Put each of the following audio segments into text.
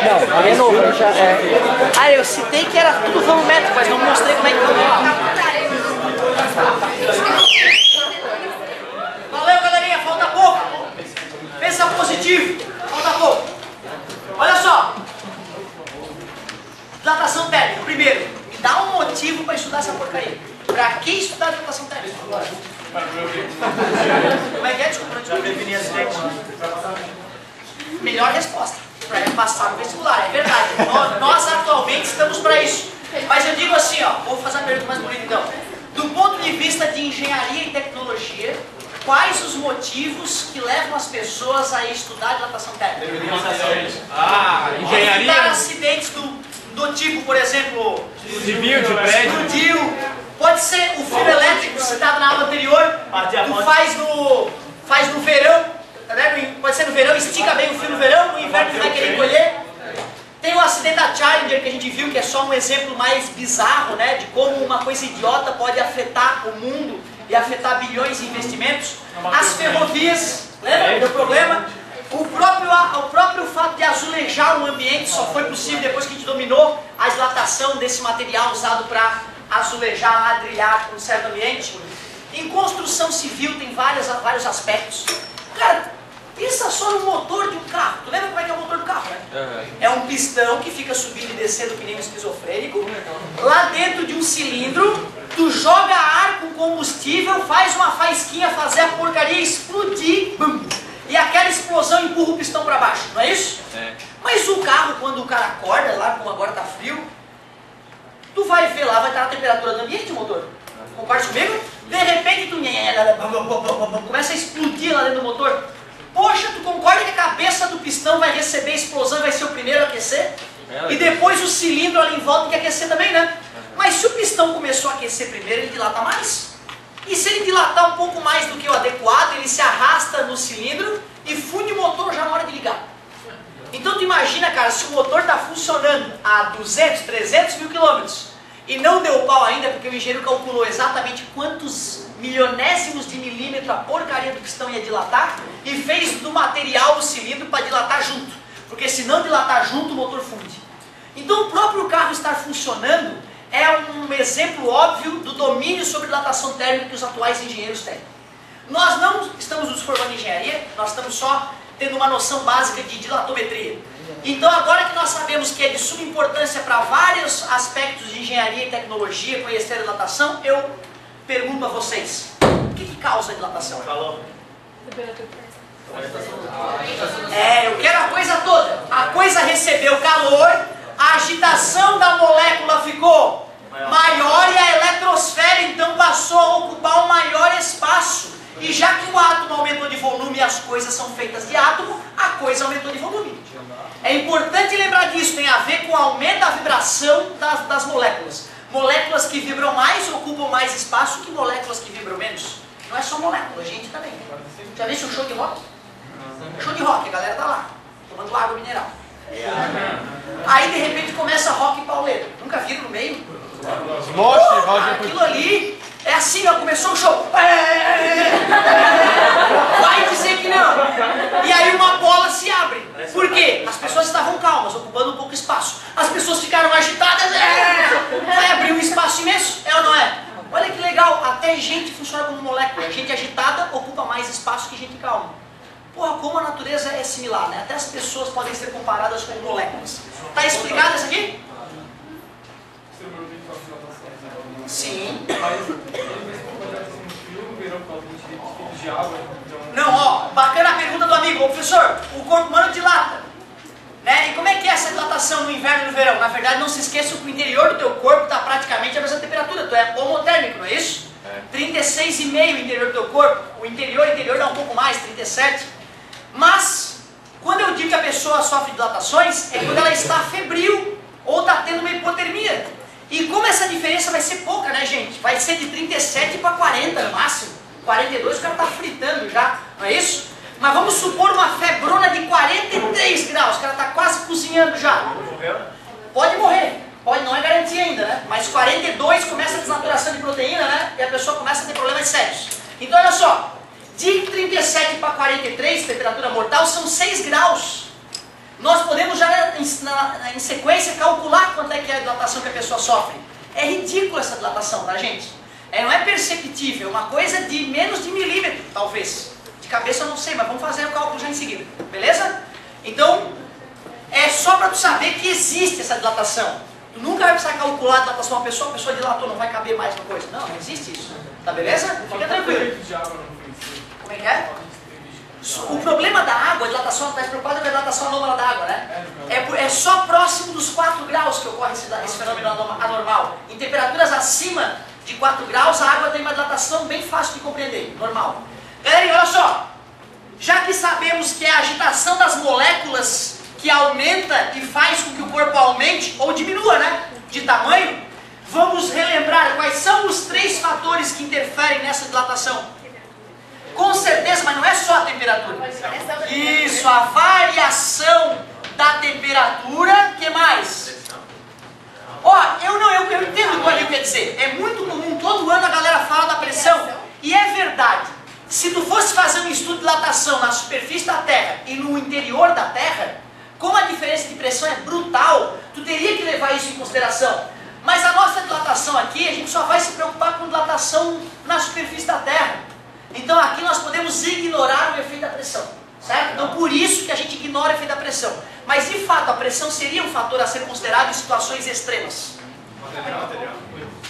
Não, ele é novo, ele já é. Ah, eu citei que era tudo volumétrico, mas não mostrei como é que Valeu, galerinha, falta pouco. Pensa positivo, falta pouco. Olha só. Dilatação térmica, primeiro, me dá um motivo para estudar essa porcaria. Pra que estudar dilatação térmica? Como é que é? Desculpa, não te definir acidente. Melhor resposta. Para passar no vestibular, é verdade. Nós atualmente estamos para isso. Mas eu digo assim, ó, vou fazer a pergunta mais bonita então. Do ponto de vista de engenharia e tecnologia, quais os motivos que levam as pessoas a estudar dilatação térmica? Engenharia. Evitar acidentes do tipo, por exemplo, Civil, de prédio. explodiu. Pode ser o fio elétrico citado na aula anterior. Tu faz no verão, né? Pode ser no verão, estica bem o fio no verão, no inverno tu vai querer colher. Tem o acidente da Challenger que a gente viu, que é só um exemplo mais bizarro, né? De como uma coisa idiota pode afetar o mundo e afetar bilhões de investimentos. As ferrovias, lembra do problema? O próprio fato de azulejar um ambiente só foi possível depois que a gente dominou a dilatação desse material usado para azulejar, ladrilhar um certo ambiente. Em construção civil tem vários aspectos. Cara, pensa só no motor de um carro. Tu lembra como é que é o motor do carro, né? É um pistão que fica subindo e descendo o pneu esquizofrênico. Lá dentro de um cilindro, tu joga ar com combustível, faz uma faísquinha fazer a porcaria explodir. Bum. E aquela explosão empurra o pistão para baixo, não é isso? É. Mas o carro, quando o cara acorda, lá como agora tá frio, tu vai ver lá, vai estar a temperatura do ambiente, o motor. Concorda comigo? De repente tu começa a explodir lá dentro do motor. Poxa, tu concorda que a cabeça do pistão vai receber a explosão, vai ser o primeiro a aquecer? E depois o cilindro ali em volta tem que aquecer também, né? Mas se o pistão começou a aquecer primeiro, ele dilata mais. E se ele dilatar um pouco mais do que o adequado, ele se arrasta no cilindro e funde o motor já na hora de ligar. Então tu imagina, cara, se o motor está funcionando a 200, 300 mil quilômetros e não deu pau ainda, porque o engenheiro calculou exatamente quantos milionésimos de milímetro a porcaria do pistão ia dilatar e fez do material o cilindro para dilatar junto. Porque se não dilatar junto, o motor funde. Então o próprio carro estar funcionando é um exemplo óbvio do domínio sobre dilatação térmica que os atuais engenheiros têm. Nós não estamos nos formando em engenharia, nós estamos só tendo uma noção básica de dilatometria. Então agora que nós sabemos que é de suma importância para vários aspectos de engenharia e tecnologia conhecer a dilatação, eu pergunto a vocês, o que causa a dilatação? Calor. Eu quero a coisa toda. A coisa recebeu calor, a agitação da molécula ficou maior e a eletrosfera então passou a ocupar um maior espaço. E já que o átomo aumentou de volume e as coisas são feitas de átomo, a coisa aumentou de volume. É importante lembrar disso, tem a ver com o aumento da vibração das moléculas. Moléculas que vibram mais ocupam mais espaço que moléculas que vibram menos. Não é só molécula, a gente também. Já viu um show de rock? Show de rock, a galera tá lá, tomando água mineral. Aí de repente começa rock pauleiro. Nunca viram no meio? Aquilo ali é assim, ó, começou o show. Vai dizer que não. E aí uma bola se abre. Por quê? As pessoas estavam calmas, ocupando um pouco espaço. As pessoas ficaram agitadas. Vai abrir um espaço imenso, é ou não é? Olha que legal, até gente funciona como molécula. Gente agitada ocupa mais espaço que gente calma. Porra, como a natureza é similar, né? Até as pessoas podem ser comparadas com moléculas. Tá explicado isso aqui? Sim. Não, ó, bacana a pergunta do amigo. Ô, professor, o corpo humano dilata, né? E como é que é essa dilatação no inverno e no verão? Na verdade, não se esqueça que o interior do teu corpo está praticamente a mesma temperatura. Tu é homotérmico, não é isso? 36,5 o interior do teu corpo. O interior dá um pouco mais, 37. Mas, quando eu digo que a pessoa sofre dilatações, é quando ela está febril ou está tendo uma hipotermia. E como essa diferença vai ser pouca, né, gente? Vai ser de 37 para 40 no máximo. 42 o cara está fritando já, não é isso? Mas vamos supor uma febrona de 43 graus, o cara está quase cozinhando já. Pode morrer, pode, não é garantia ainda, né? Mas 42 começa a desnaturação de proteína, né? E a pessoa começa a ter problemas sérios. Então olha só, de 37 para 43, temperatura mortal, são 6 graus. Nós podemos já em sequência, calcular quanto é que é a dilatação que a pessoa sofre. É ridícula essa dilatação, tá, gente? Não é perceptível, é uma coisa de menos de milímetro, talvez. De cabeça eu não sei, mas vamos fazer o cálculo já em seguida, beleza? Então, é só para tu saber que existe essa dilatação. Tu nunca vai precisar calcular a dilatação de uma pessoa dilatou, não vai caber mais uma coisa. Não, não existe isso. Tá beleza? Fica tranquilo. Como é que é? O problema da água, a dilatação, está preocupado com a dilatação anômala da água, né? É só próximo dos 4 graus que ocorre esse fenômeno anormal. Em temperaturas acima de 4 graus, a água tem uma dilatação bem fácil de compreender, normal. Galerinha, olha só. Já que sabemos que é a agitação das moléculas que aumenta e faz com que o corpo aumente ou diminua, né? De tamanho, vamos relembrar quais são os 3 fatores que interferem nessa dilatação. Com certeza, mas não é só a temperatura. Isso, a variação da temperatura, que mais? Ó, eu entendo o que o Alil quer dizer. É muito comum, todo ano a galera fala da pressão. E é verdade. Se tu fosse fazer um estudo de dilatação na superfície da Terra e no interior da Terra, como a diferença de pressão é brutal, tu teria que levar isso em consideração. Mas a nossa dilatação aqui, a gente só vai se preocupar com dilatação na superfície da Terra. Então aqui nós podemos ignorar o efeito da pressão, certo? Então por isso que a gente ignora o efeito da pressão. Mas de fato a pressão seria um fator a ser considerado em situações extremas.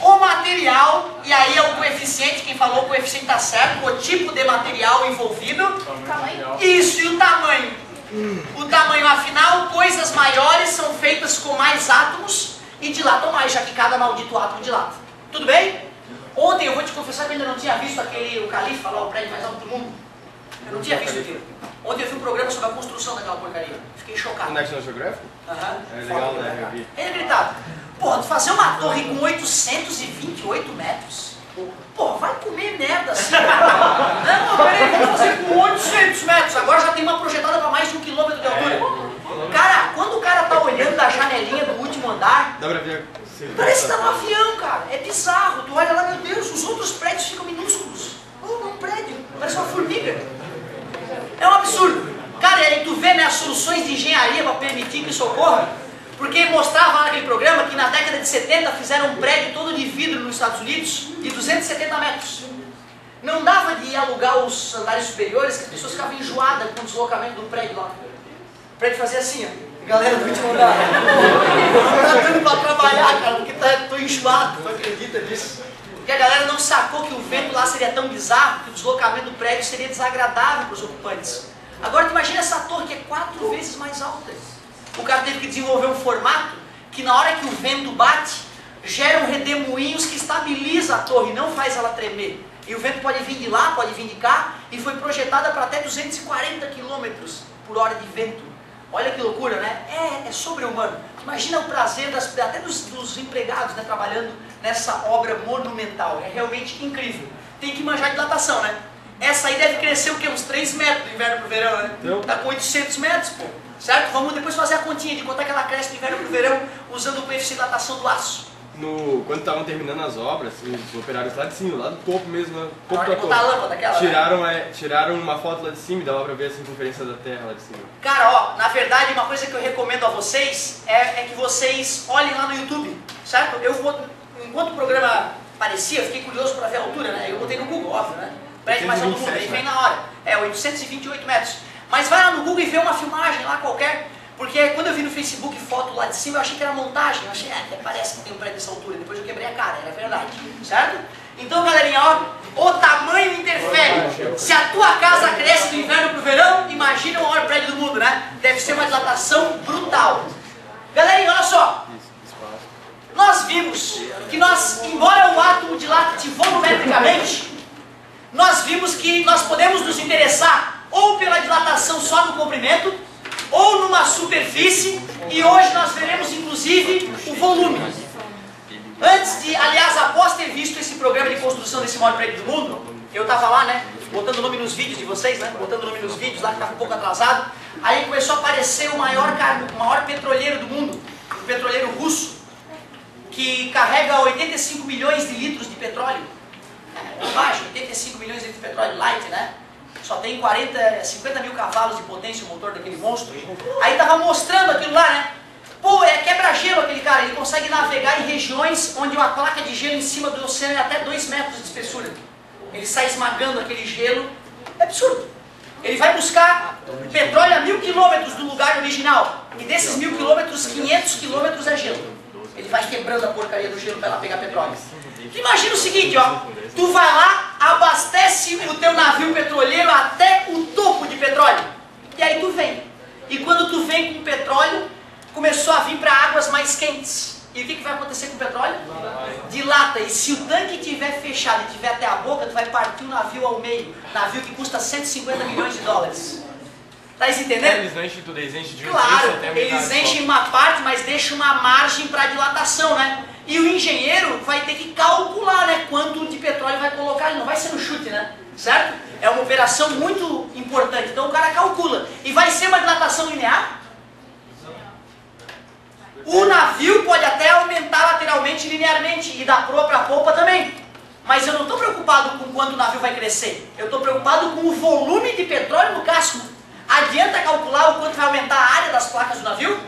O material, e aí é o coeficiente, quem falou o coeficiente está certo, o tipo de material envolvido. Isso, e o tamanho. O tamanho, afinal, coisas maiores são feitas com mais átomos e dilatam mais, já que cada maldito átomo dilata. Tudo bem? Ontem eu vou te confessar que eu ainda não tinha visto o Califa lá, o prédio mais alto do mundo. Eu não tinha visto aquilo. Ontem eu vi um programa sobre a construção daquela porcaria. Fiquei chocado. O National Geographic? Aham. É legal, né? Eu vi. Ele gritava, porra, tu fazer uma torre com 828 metros? Porra, vai comer merda assim. Não, peraí, vamos fazer com 800 metros. Agora já tem uma projetada para mais de 1 quilômetro de altura. Cara, quando o cara tá olhando da janelinha do último andar, dá pra ver. Parece que tá no avião, cara. É bizarro. Tu olha lá, meu Deus, os outros prédios ficam minúsculos. Oh, um prédio. Parece uma formiga. É um absurdo. Cara, e aí tu vê, né, as soluções de engenharia para permitir que isso ocorra. Porque mostrava lá naquele programa que na década de 70 fizeram um prédio todo de vidro nos Estados Unidos de 270 metros. Não dava de alugar os andares superiores, que as pessoas ficavam enjoadas com o deslocamento do prédio lá. O prédio fazia assim, ó. Galera do último andar, não tá dando pra trabalhar, cara, porque tô enjoado, tu acredita nisso? Porque a galera não sacou que o vento lá seria tão bizarro, que o deslocamento do prédio seria desagradável para os ocupantes. Agora tu imagina essa torre que é 4 vezes mais alta. O cara teve que desenvolver um formato que na hora que o vento bate, gera um redemoinhos que estabiliza a torre, não faz ela tremer. E o vento pode vir de lá, pode vir de cá, e foi projetada para até 240 km por hora de vento. Olha que loucura, né? É sobre-humano. Imagina o prazer até dos empregados, né, trabalhando nessa obra monumental. É realmente incrível. Tem que manjar de dilatação, né? Essa aí deve crescer o quê? Uns 3 metros do inverno pro verão, né? Tá com 800 metros, pô. Certo? Vamos depois fazer a continha de quanto é que ela cresce do inverno pro verão usando o coeficiente de dilatação do aço. Quando estavam terminando as obras, os operários lá de cima, lá do topo mesmo, né? Topo da torre, a lâmpada daquela, tiraram uma foto lá de cima e dava pra ver a circunferência da Terra lá de cima. Cara, ó, na verdade, uma coisa que eu recomendo a vocês é que vocês olhem lá no YouTube, certo? Enquanto o programa aparecia, eu fiquei curioso pra ver a altura, né? Eu botei no Google, óbvio, né? Prédio mais alto do mundo, aí vem na hora. É, 828 metros. Mas vai lá no Google e vê uma filmagem lá qualquer. Porque quando eu vi no Facebook foto lá de cima, eu achei que era montagem. Eu achei, até parece que tem um prédio dessa altura. Depois eu quebrei a cara, era verdade. Certo? Então, galerinha, ó, o tamanho interfere. Se a tua casa cresce do inverno pro verão, imagina o maior prédio do mundo, né? Deve ser uma dilatação brutal. Galerinha, olha só. Nós vimos que embora o átomo dilate volumetricamente, nós vimos que nós podemos nos interessar ou pela dilatação só no comprimento, ou numa superfície, e hoje nós veremos inclusive o volume. Aliás, após ter visto esse programa de construção desse maior prédio do mundo, eu estava lá, né, botando nome nos vídeos de vocês, né, botando nome nos vídeos lá que estava um pouco atrasado, aí começou a aparecer o maior petroleiro do mundo, o petroleiro russo, que carrega 85 milhões de litros de petróleo. Baixo, 85 milhões de litros de petróleo light, né? Só tem 50 mil cavalos de potência o motor daquele monstro. Aí estava mostrando aquilo lá, né? consegue navegar em regiões onde a placa de gelo em cima do oceano é até 2 metros de espessura. Ele sai esmagando aquele gelo. É absurdo. Ele vai buscar petróleo a 1000 quilômetros do lugar original. E desses 1000 quilômetros, 500 quilômetros é gelo. Ele vai quebrando a porcaria do gelo para lá pegar petróleo. Imagina o seguinte, ó. Tu vai lá, abastece o teu navio petroleiro até o topo de petróleo. E aí tu vem. E quando tu vem com petróleo, começou a vir para águas mais quentes. E o que vai acontecer com o petróleo? Dilata. E se o tanque estiver fechado e estiver até a boca, tu vai partir o navio ao meio. Navio que custa 150 milhões de dólares. Tá entendendo? Eles não enchem tudo, eles enchem de Claro, eles enchem uma parte, mas deixam uma margem para dilatação, né? E o engenheiro vai ter que calcular, né, quanto de petróleo vai colocar. Ele não vai ser no chute, né? Certo? É uma operação muito importante. Então o cara calcula. E vai ser uma dilatação linear? O navio pode até aumentar lateralmente e linearmente, e da proa para a polpa também. Mas eu não estou preocupado com quanto o navio vai crescer. Eu estou preocupado com o volume de petróleo no casco. Adianta calcular o quanto vai aumentar a área das placas do navio?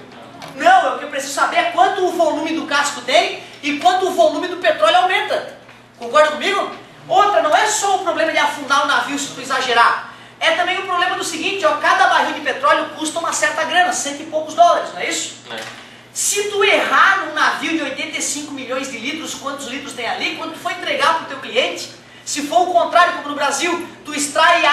Não, o que eu preciso saber é quanto o volume do casco tem e quanto o volume do petróleo aumenta. Concorda comigo? Outra, não é só o problema de afundar o navio se tu exagerar. É também o problema do seguinte, ó, cada barril de petróleo custa uma certa grana, 100 e poucos dólares, não é isso? Se tu errar num navio de 85 milhões de litros, quantos litros tem ali, quando tu for entregar para o teu cliente, se for o contrário, como no Brasil, tu extrai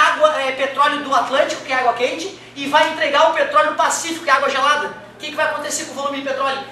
petróleo do Atlântico, que é água quente, e vai entregar o petróleo do Pacífico, que é água gelada. O que vai acontecer com o volume de petróleo?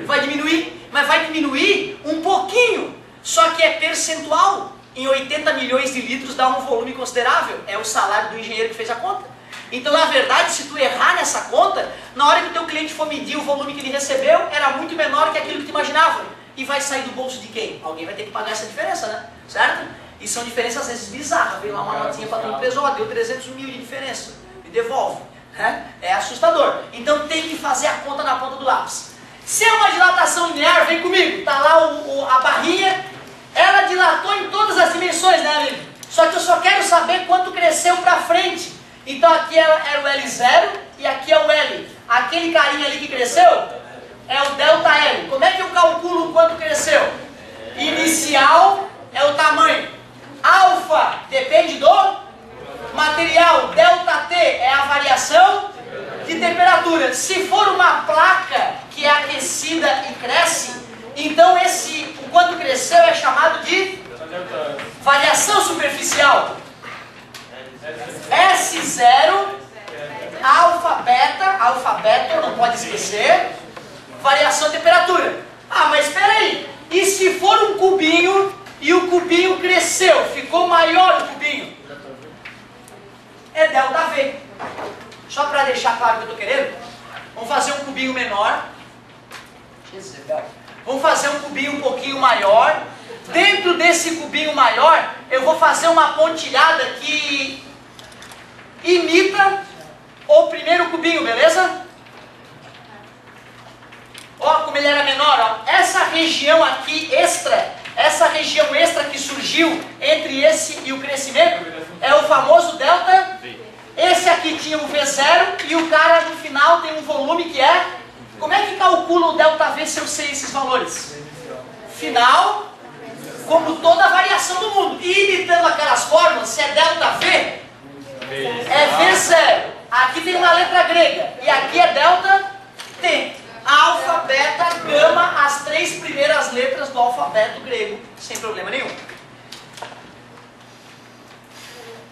Vai diminuir, mas vai diminuir um pouquinho, só que é percentual. Em 80 milhões de litros dá um volume considerável, é o salário do engenheiro que fez a conta. Então, na verdade, se tu errar nessa conta, na hora que o teu cliente for medir o volume que ele recebeu, era muito menor que aquilo que tu imaginava. E vai sair do bolso de quem? Alguém vai ter que pagar essa diferença, né? Certo? E são diferenças às vezes bizarras. Vem lá uma notinha para tua empresa, ó, deu 300 mil de diferença. E devolve. Né? É assustador. Então tem que fazer a conta na ponta do lápis. Se é uma dilatação linear, vem comigo. Tá lá a barrinha, ela dilatou em todas as dimensões, né, amigo? Só que eu só quero saber quanto cresceu para frente. Então aqui era o L0 e aqui é o L. Aquele carinha ali que cresceu é o delta L. Como é que eu calculo o quanto cresceu? Inicial é o tamanho. Alfa depende do material. Delta T é a variação de temperatura. Se for uma placa que é aquecida e cresce, então o quanto cresceu é chamado de variação superficial. S0, alfa, beta, não pode esquecer, variação de temperatura. Ah, mas espera aí, e se for um cubinho e o cubinho cresceu, ficou maior o cubinho? É delta V. Só para deixar claro o que eu estou querendo, vamos fazer um cubinho menor. Vamos fazer um cubinho um pouquinho maior. Dentro desse cubinho maior, eu vou fazer uma pontilhada que imita o primeiro cubinho, beleza? Ó, como ele era menor, ó. Essa região aqui extra, essa região extra que surgiu entre esse e o crescimento, é o famoso delta. Esse aqui tinha um V0 e o cara no final tem um volume que é... Como é que calcula o delta V se eu sei esses valores? Final, como toda a variação do mundo. E imitando aquelas fórmulas, se é delta V, é V0. Aqui tem uma letra grega. E aqui é delta T. Alfa, beta, gama, as 3 primeiras letras do alfabeto grego. Sem problema nenhum.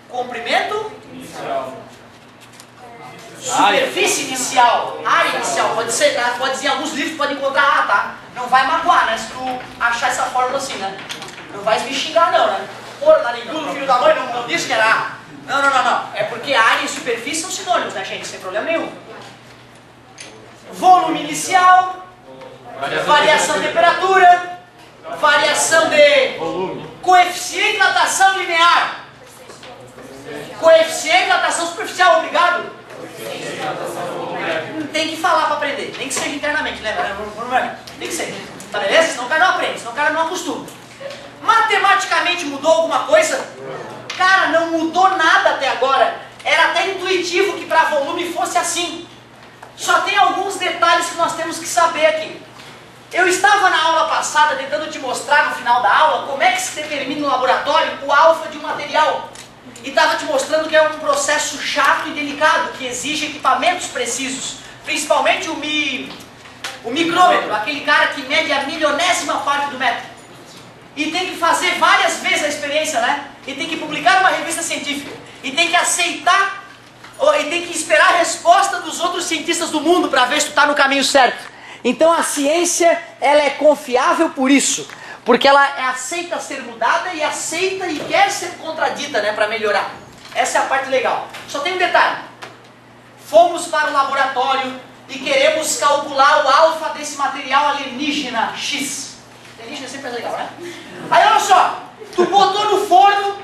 Comprimento inicial. Superfície inicial. Área inicial. Pode ser, tá? Pode ser, em alguns livros pode encontrar A, tá? Não vai magoar, né? Se tu achar essa fórmula assim, né? Não vai me xingar, não, né? Pô, Naringulo, filho da mãe, não disse que era A. Não. É porque área e superfície são sinônimos, né, gente? Sem problema nenhum. Volume inicial. Variação de temperatura. Variação de volume. Coeficiente de dilatação linear. Coeficiente de dilatação superficial, obrigado. Tem que falar para aprender, nem que seja internamente, né? Tem que ser, tá beleza? Senão o cara não aprende, senão o cara não acostuma. Matematicamente mudou alguma coisa? Cara, não mudou nada até agora. Era até intuitivo que para volume fosse assim. Só tem alguns detalhes que nós temos que saber aqui. Eu estava na aula passada tentando te mostrar no final da aula como é que se determina no laboratório o alfa de um material. E estava te mostrando que é um processo chato e delicado, que exige equipamentos precisos. Principalmente o micrômetro, aquele cara que mede a milionésima parte do metro. E tem que fazer várias vezes a experiência, né? E tem que publicar numa revista científica. E tem que aceitar, e tem que esperar a resposta dos outros cientistas do mundo para ver se tu está no caminho certo. Então a ciência, ela é confiável por isso. Porque ela aceita ser mudada e aceita e quer ser contradita, né? Para melhorar. Essa é a parte legal. Só tem um detalhe. Fomos para o laboratório e queremos calcular o alfa desse material alienígena X. Alienígena sempre é legal, né? Aí olha só, tu botou no forno,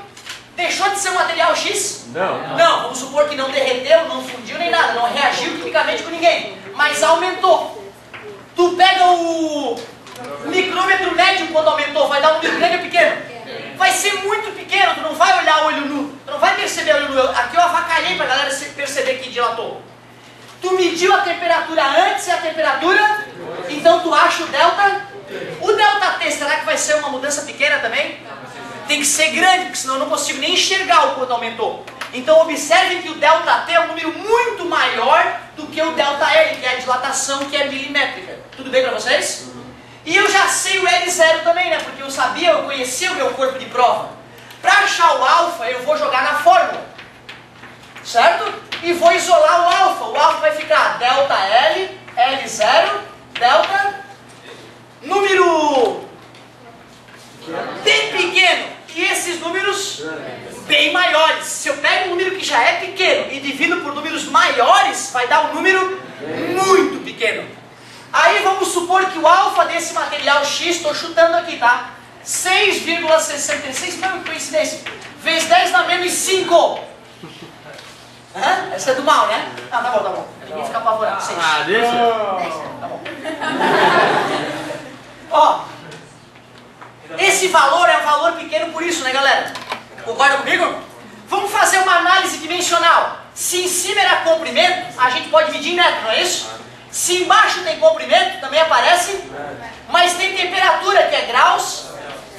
deixou de ser um material X? Não. Não, vamos supor que não derreteu, não fundiu nem nada, não reagiu quimicamente com ninguém, mas aumentou. Tu pega o micrômetro médio quando aumentou, vai dar um número grande ou pequeno? Vai ser muito pequeno, tu não vai olhar olho nu, tu não vai perceber olho nu. Aqui eu avacalhei pra galera perceber que dilatou. Tu mediu a temperatura antes e a temperatura, então tu acha o delta. O delta T, será que vai ser uma mudança pequena também? Tem que ser grande, porque senão eu não consigo nem enxergar o quanto aumentou. Então observem que o delta T é um número muito maior do que o delta L, que é a dilatação, que é milimétrica. Tudo bem para vocês? E eu já sei o L0 também, né? Porque eu conhecia o meu corpo de prova. Para achar o alfa, eu vou jogar na fórmula. Certo? E vou isolar o alfa. O alfa vai ficar delta L, L0, delta, número bem pequeno. E esses números bem maiores. Se eu pego um número que já é pequeno e divido por números maiores, vai dar um número muito pequeno. Aí vamos supor que o alfa desse material X, estou chutando aqui, tá? 6,66, não, coincidência, vezes 10 na menos 5. Hã? Essa é do mal, né? Ah, tá bom. Ninguém fica apavorado. 6. Ah, deixa. 10, tá bom. Ó, esse valor é um valor pequeno por isso, né, galera? Concorda comigo? Vamos fazer uma análise dimensional. Se em cima era comprimento, a gente pode medir em metro, não é isso? Se embaixo tem comprimento, também aparece, mas tem temperatura, que é graus,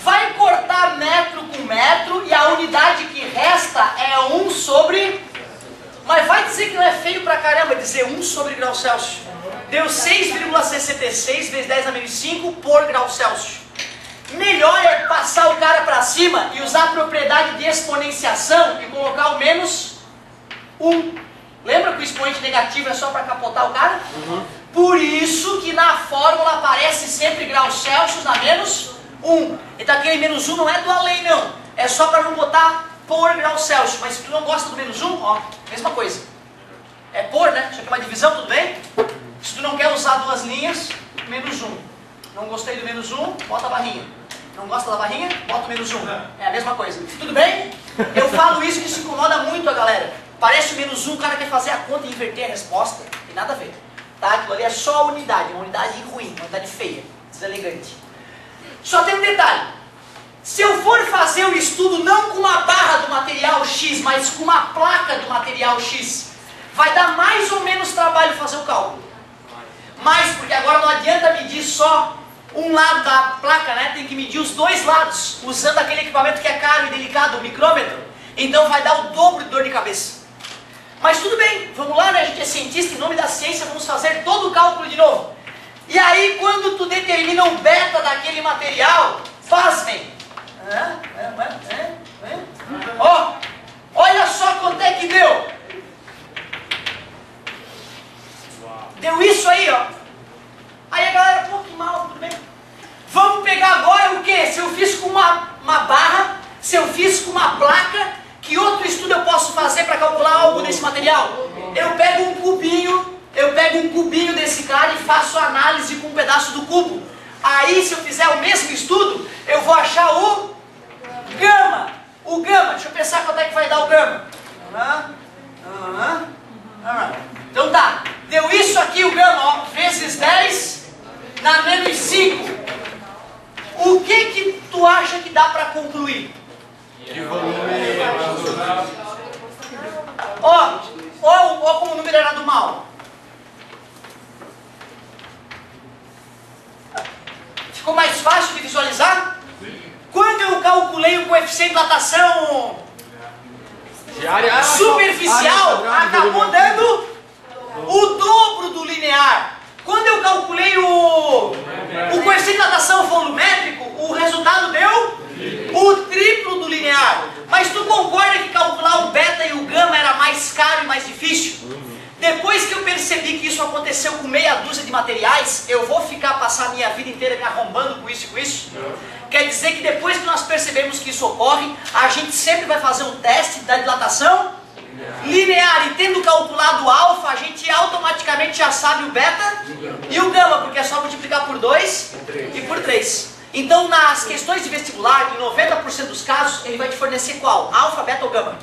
vai cortar metro com metro e a unidade que resta é 1 sobre... Mas vai dizer que não é feio pra caramba dizer 1 sobre grau Celsius. Deu 6,66 vezes 10 a menos 5 por grau Celsius. Melhor é passar o cara pra cima e usar a propriedade de exponenciação e colocar o menos 1. Lembra que o expoente negativo é só para capotar o cara? Por isso que na fórmula aparece sempre graus Celsius na menos 1. Então aquele menos 1 não é do além não. É só para não botar por graus Celsius. Mas se tu não gosta do menos 1, ó, mesma coisa. É por, né? Isso aqui é uma divisão, tudo bem? Se tu não quer usar duas linhas, menos 1. Não gostei do menos 1, bota a barrinha. Não gosta da barrinha, bota o menos 1. É a mesma coisa. Tudo bem? Eu falo isso que isso incomoda muito a galera. Parece o menos 1, o cara quer fazer a conta e inverter a resposta. Tem nada a ver. Tá? Aquilo ali é só a unidade, uma unidade ruim, uma unidade feia, deselegante. Só tem um detalhe. Se eu for fazer o estudo não com uma barra do material X, mas com uma placa do material X, vai dar mais ou menos trabalho fazer o cálculo. Mais, porque agora não adianta medir só um lado da placa, né? Tem que medir os dois lados, usando aquele equipamento que é caro e delicado, o micrômetro. Então vai dar o dobro de dor de cabeça. Mas tudo bem, vamos lá, né? A gente é cientista, em nome da ciência, vamos fazer todo o cálculo de novo. E aí, quando tu determina o beta daquele material, pasmem. Ó, olha só quanto é que deu. Deu isso aí, ó. Aí a galera, pô, que mal, tudo bem. Vamos pegar agora o quê? Se eu fiz com uma barra, se eu fiz com uma placa, que outro estudo eu posso fazer para calcular algo desse material? Eu pego um cubinho desse cara e faço análise com um pedaço do cubo. Aí, se eu fizer o mesmo estudo, eu vou achar o gama. O gama, deixa eu pensar quanto é que vai dar o gama. Então tá, deu isso aqui o gama, ó, vezes 10 na menos 5. O que tu acha que dá para concluir? Ó como o número era do mal. Ficou mais fácil de visualizar? Quando eu calculei o coeficiente de dilatação superficial, acabou dando o dobro do linear. Quando eu calculei o coeficiente de dilatação volumétrico, o resultado deu o triplo do linear. Mas tu concorda que calcular o beta e o gama era mais caro e mais difícil? Depois que eu percebi que isso aconteceu com meia dúzia de materiais, eu vou passar a minha vida inteira me arrombando com isso e com isso? Quer dizer que depois que nós percebemos que isso ocorre, a gente sempre vai fazer um teste da dilatação linear. E tendo calculado o alfa, a gente automaticamente já sabe o beta e o gama, porque é só multiplicar por 2 e por 3. Então, nas questões de vestibular, em 90% dos casos, ele vai te fornecer qual? Alfa, beta ou gama?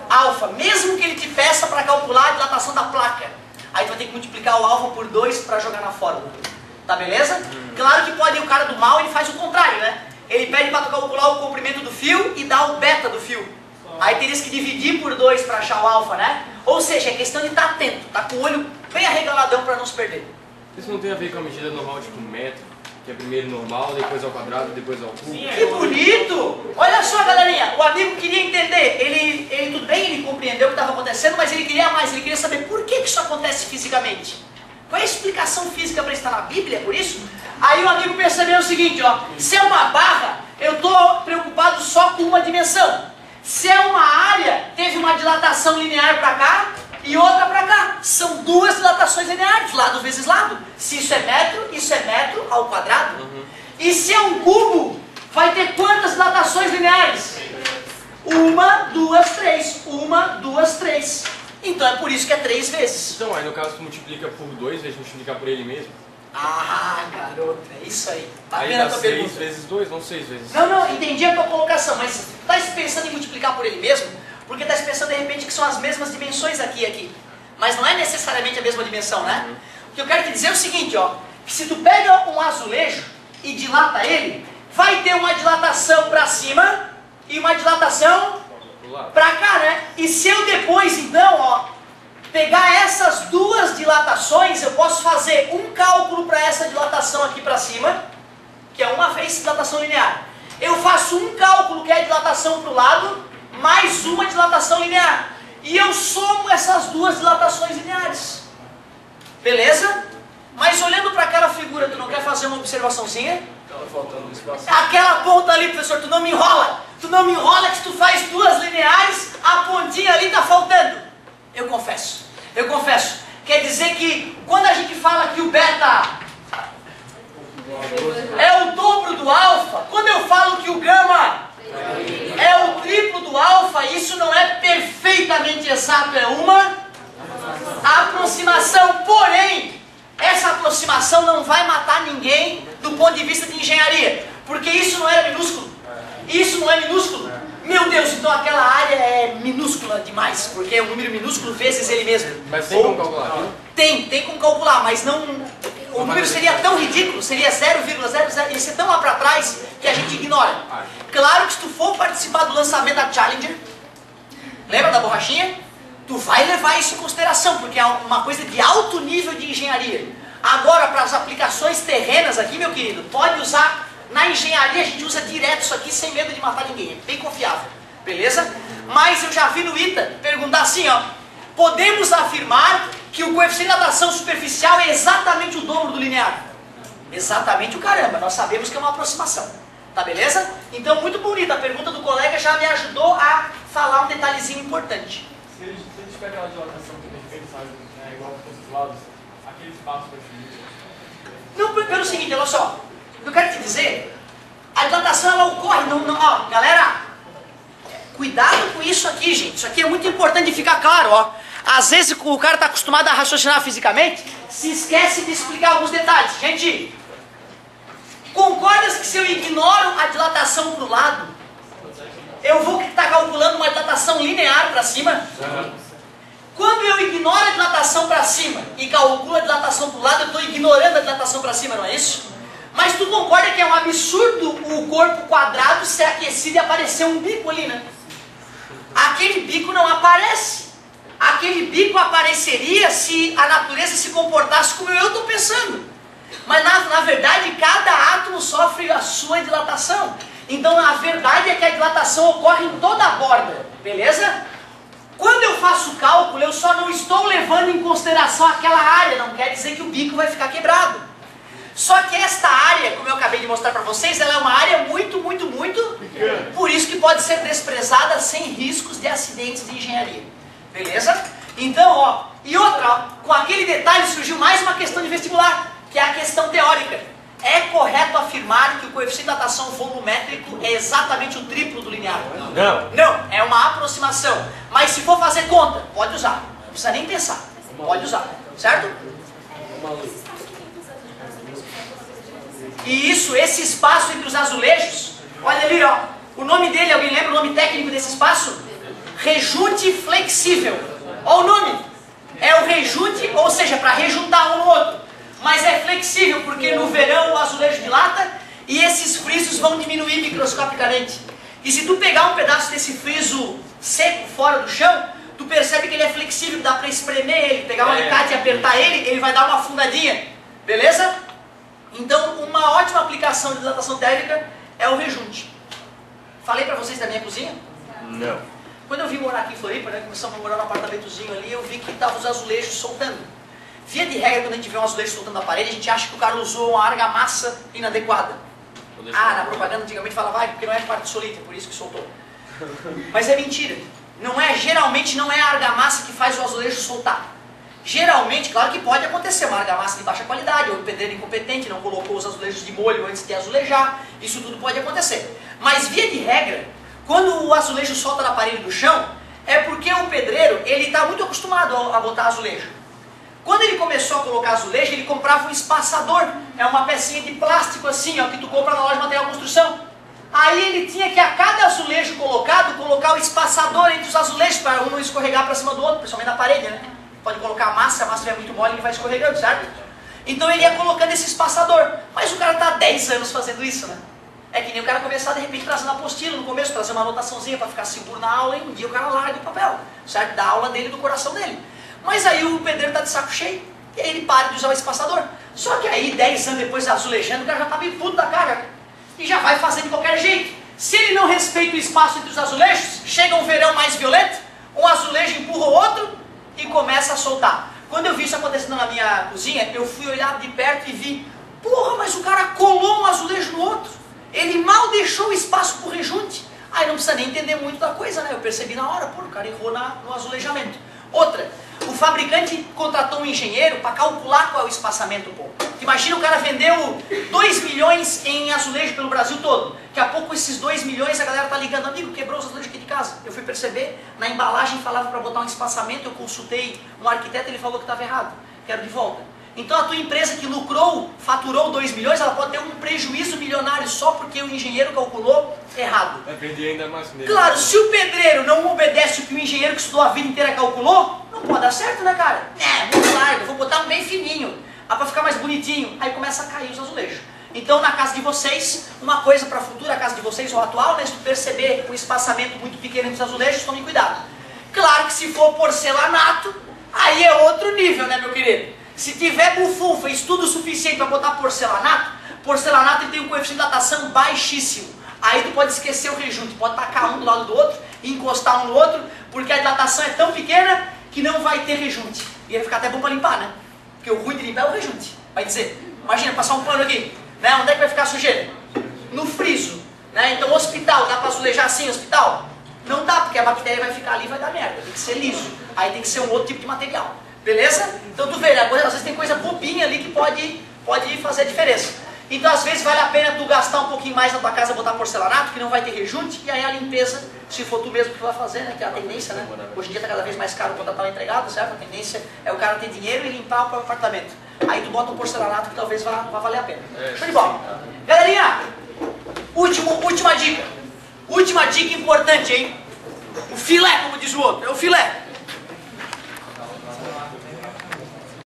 Alfa, mesmo que ele te peça para calcular a dilatação da placa. Aí tu vai ter que multiplicar o alfa por 2 para jogar na fórmula. Tá beleza? Claro que pode o cara do mal, ele faz o contrário, né? Ele pede para tu calcular o comprimento do fio e dá o beta do fio. Aí terias que dividir por 2 para achar o alfa, né? Ou seja, é questão de estar atento, tá com o olho bem arregaladão para não se perder. Isso não tem a ver com a medida normal, tipo metro? Que é primeiro normal, depois ao quadrado, depois ao cubo. Que bonito! Olha só, galerinha, o amigo queria entender, ele tudo bem, ele compreendeu o que estava acontecendo, mas ele queria mais, ele queria saber por que isso acontece fisicamente. Qual é a explicação física para estar na Bíblia, por isso? Aí o amigo percebeu o seguinte, ó, se é uma barra, eu estou preocupado só com uma dimensão. Se é uma área, teve uma dilatação linear para cá e outra para cá. São duas dilatações lineares, lado vezes lado. Se isso é metro ao quadrado. E se é um cubo, vai ter quantas dilatações lineares? 1, 2, 3. 1, 2, 3. Então é por isso que é 3 vezes. Então, aí no caso tu multiplica por 2 vezes multiplicar por ele mesmo. Ah, garoto, é isso aí. Tá Aí vendo a dá tua 6 pergunta? vezes 2, não 6 vezes. Não, entendi a tua colocação, mas tá pensando em multiplicar por ele mesmo? Porque tá pensando de repente que são as mesmas dimensões aqui e aqui. Mas não é necessariamente a mesma dimensão, né? O que eu quero te dizer é o seguinte, ó. Que se tu pega um azulejo e dilata ele, vai ter uma dilatação para cima e uma dilatação para cá, né? E se eu depois, então, ó, pegar essas duas dilatações, eu posso fazer um cálculo para essa dilatação aqui para cima, que é uma vez dilatação linear. Eu faço um cálculo que é a dilatação para o lado, mais uma dilatação linear. E eu somo essas duas dilatações lineares. Beleza? Mas olhando para aquela figura, tu não quer fazer uma observaçãozinha? Tá faltando espaço. Aquela ponta ali, professor, tu não me enrola. Tu não me enrola que se tu faz duas lineares, a pontinha ali está faltando. Eu confesso. Quer dizer que quando a gente fala que o beta é o dobro do alfa, quando eu falo que o gama é o triplo do alfa, isso não é perfeitamente exato, é uma aproximação. Porém, essa aproximação não vai matar ninguém do ponto de vista de engenharia, porque isso não era minúsculo. Isso não é minúsculo. Meu Deus, então aquela área é minúscula demais, porque é um número minúsculo vezes ele mesmo. Mas tem como calcular? Tem como calcular, mas não... O número seria tão ridículo, seria 0,00, ia ser tão lá para trás que a gente ignora. Claro que se tu for participar do lançamento da Challenger, lembra da borrachinha? Tu vai levar isso em consideração, porque é uma coisa de alto nível de engenharia. Agora, para as aplicações terrenas aqui, meu querido, pode usar... Na engenharia a gente usa direto isso aqui sem medo de matar ninguém, é bem confiável, beleza? Mas eu já vi no ITA perguntar assim, ó, podemos afirmar que o coeficiente de dilatação superficial é exatamente o dobro do linear? Exatamente o caramba, nós sabemos que é uma aproximação, tá beleza? Então muito bonita, a pergunta do colega já me ajudou a falar um detalhezinho importante. Se a gente pega aquela dilatação que a gente fez, sabe, né, igual para os lados, aquele espaço perfeito. Não, pelo seguinte, olha só. O que eu quero te dizer, a dilatação ela ocorre, ó, galera, cuidado com isso aqui, gente, isso aqui é muito importante de ficar claro, ó. Às vezes o cara está acostumado a raciocinar fisicamente, se esquece de explicar alguns detalhes. Gente, concordas que se eu ignoro a dilatação para o lado, eu vou estar calculando uma dilatação linear para cima? Quando eu ignoro a dilatação para cima e calculo a dilatação para o lado, eu estou ignorando a dilatação para cima, não é isso? Mas tu concorda que é um absurdo o corpo quadrado ser aquecido e aparecer um bico ali, né? Aquele bico não aparece. Aquele bico apareceria se a natureza se comportasse como eu estou pensando. Mas na verdade, cada átomo sofre a sua dilatação. Então a verdade é que a dilatação ocorre em toda a borda, beleza? Quando eu faço cálculo, eu só não estou levando em consideração aquela área, não quer dizer que o bico vai ficar quebrado. Só que esta área, como eu acabei de mostrar para vocês, ela é uma área muito, por isso que pode ser desprezada sem riscos de acidentes de engenharia. Beleza? Então, ó, e outra, ó, com aquele detalhe surgiu mais uma questão de vestibular, que é a questão teórica. É correto afirmar que o coeficiente de datação volumétrico é exatamente o triplo do linear? Não. Não, é uma aproximação. Mas se for fazer conta, pode usar. Não precisa nem pensar. Pode usar, certo? E isso, esse espaço entre os azulejos, olha ali, ó. O nome dele, alguém lembra o nome técnico desse espaço? Rejunte flexível. Olha o nome. É o rejunte, ou seja, para rejuntar um no outro. Mas é flexível, porque no verão o azulejo dilata e esses frisos vão diminuir microscopicamente. E se tu pegar um pedaço desse friso seco fora do chão, tu percebe que ele é flexível, dá para espremer ele, pegar um alicate e apertar ele, ele vai dar uma afundadinha. Beleza? Então, uma ótima aplicação de dilatação térmica é o rejunte. Falei para vocês da minha cozinha? Não. Quando eu vim morar aqui em Floripa, né, começamos a morar num apartamentozinho ali, eu vi que estavam os azulejos soltando. Via de regra, quando a gente vê um azulejo soltando na parede, a gente acha que o cara usou uma argamassa inadequada. Ah, na propaganda antigamente falava, porque não é parte solita, por isso que soltou. Mas é mentira. Geralmente não é a argamassa que faz o azulejo soltar. Geralmente, claro que pode acontecer, uma argamassa de baixa qualidade, ou o pedreiro incompetente não colocou os azulejos de molho antes de azulejar, isso tudo pode acontecer. Mas via de regra, quando o azulejo solta na parede do chão, é porque o pedreiro, ele está muito acostumado a botar azulejo. Quando ele começou a colocar azulejo, ele comprava um espaçador. É uma pecinha de plástico assim, ó, que tu compra na loja de material de construção. Aí ele tinha que, a cada azulejo colocado, colocar o espaçador entre os azulejos, para um não escorregar para cima do outro, principalmente na parede, né? Pode colocar a massa, se a massa estiver muito mole, ele vai escorregando, certo? Então ele ia colocando esse espaçador. Mas o cara está há 10 anos fazendo isso, né? É que nem o cara começar, de repente, trazendo a apostila no começo, trazer uma anotaçãozinha para ficar seguro na aula, e um dia o cara larga o papel, certo? Da aula dele, do coração dele. Mas aí o pedreiro está de saco cheio, e aí ele para de usar o espaçador. Só que aí, 10 anos depois, azulejando, o cara já está bem puto da cara. E já vai fazendo de qualquer jeito. Se ele não respeita o espaço entre os azulejos, chega um verão mais violento, um azulejo empurra o outro e começa a soltar. Quando eu vi isso acontecendo na minha cozinha, eu fui olhar de perto e vi, porra, mas o cara colou um azulejo no outro. Ele mal deixou o espaço para o rejunte. Aí não precisa nem entender muito da coisa, né? Eu percebi na hora, pô, o cara errou no azulejamento. Outra, o fabricante contratou um engenheiro para calcular qual é o espaçamento, pô. Imagina o cara vendeu 2 milhões em azulejo pelo Brasil todo. Daqui a pouco esses 2 milhões a galera tá ligando, amigo, quebrou os azulejos aqui de casa. Eu fui perceber, na embalagem falava para botar um espaçamento, eu consultei um arquiteto e ele falou que estava errado. Quero de volta. Então a tua empresa que lucrou, faturou 2 milhões, ela pode ter um prejuízo milionário só porque o engenheiro calculou errado. Vai perder ainda mais com ele. Claro, se o pedreiro não obedece o que o engenheiro que estudou a vida inteira calculou, não pode dar certo, né, cara? Muito largo, vou botar um bem fininho, para ficar mais bonitinho. Aí começa a cair os azulejos. Então na casa de vocês, uma coisa para a futura casa de vocês, ou atual, né, se tu perceber um espaçamento muito pequeno entre os azulejos, tome cuidado. Claro que se for porcelanato, aí é outro nível, né, meu querido? Se tiver bufunfa, estudo suficiente para botar porcelanato ele tem um coeficiente de datação baixíssimo. Aí tu pode esquecer o rejunte, pode tacar um do lado do outro e encostar um no outro, porque a dilatação é tão pequena que não vai ter rejunte. E vai ficar até bom para limpar, né? Porque o ruim de limpar é o rejunte. Vai dizer, imagina, passar um pano aqui, né? Onde é que vai ficar a sujeira? No friso, né? Então hospital, dá para azulejar assim hospital? Não dá, porque a bactéria vai ficar ali e vai dar merda, tem que ser liso. Aí tem que ser um outro tipo de material. Beleza? Então tu vê, né? Às vezes tem coisa bobinha ali que pode fazer a diferença. Então às vezes vale a pena tu gastar um pouquinho mais na tua casa, botar porcelanato, que não vai ter rejunte, e aí a limpeza, se for tu mesmo que vai fazer, né? Que é a tendência, né? Hoje em dia está cada vez mais caro contratar um empregado, certo? A tendência é o cara ter dinheiro e limpar o próprio apartamento. Aí tu bota um porcelanato que talvez vá valer a pena. Show de bola. Galerinha, última dica. Última dica importante, hein? O filé, como diz o outro, é o filé.